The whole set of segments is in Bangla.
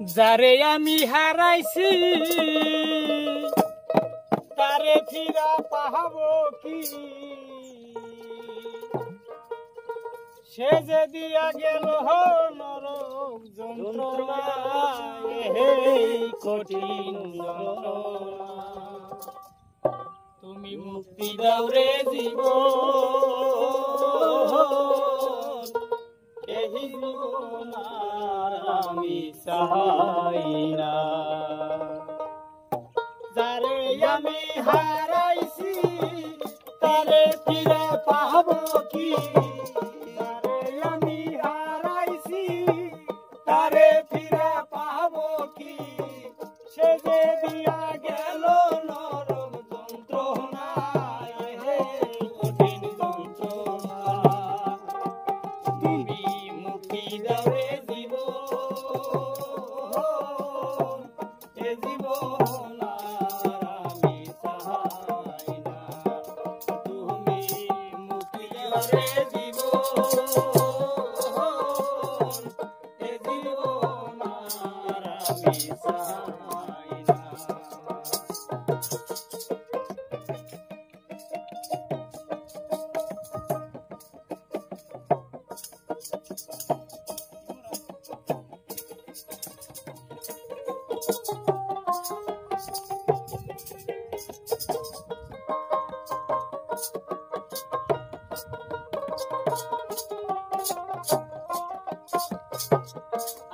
যারে আমি হারাইছি তারে ফিরা পাহাবো কি সে যে দিয়া গেল নরক যন্ত্রণা এই কঠিন যন্ত্রণা তুমি মুক্তি দাও রে জীবন এই জীবন আর আমি চাই না যারে আমি হারাইছি তারে ফিরে পাবো কি যারে আমি হারাইছি তারে ফিরে পাবো কি সে যে দিয়া গেল নরম যন্ত্রণা কঠিন যন্ত্রণা তুমি মুক্তি দাও রে জীবন এ জীবন আর আমি চাই না তুমি মুক্তি দাও রে জীবন এ জীবন আর আমি চাই না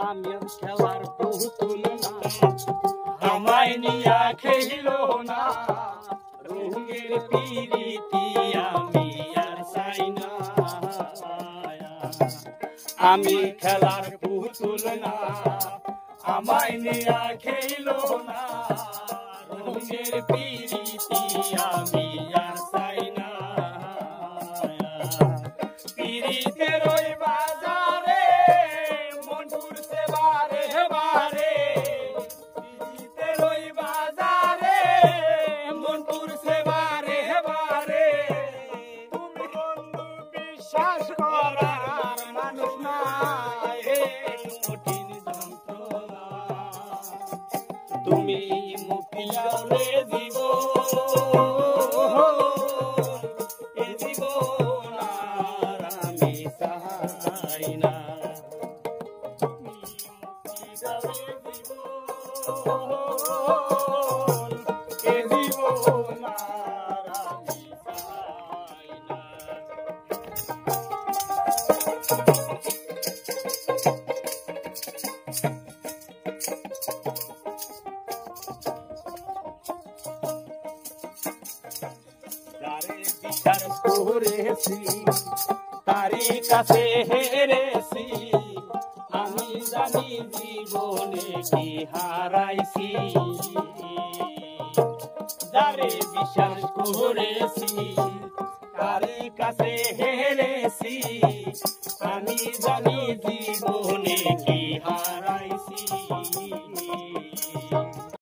আমি খেলার পুতুল না আমায় নিয়া খেলিল না রঙের পিরিতি আমি আর চাই না আমি খেলার পুতুল না আমায় নিয়া খেলিল না রঙের পিরিতি আমি আর চাই না পিরিতের ওই বাজারে মন ঘুরছে বারে বারে পিরিতের ওই বাজারে মন ঘুরছে বারে বারে তুমি বন্ধু বিশ্বাস করার মানুষ নাই কঠিন যন্ত্রণা তুমি মুক্তি দাও রে জীবন এ জীবন আর আমি চাই না তুমি মুক্তি দাও রে জীবন এ জীবন আর আমি চাই না তারে বিচার করেছি তারি কাছে হেরেছি আমি জানি জীবনে কি হারাইছি যারে বিশ্বাস করেছি তারি কাছে হেরেছি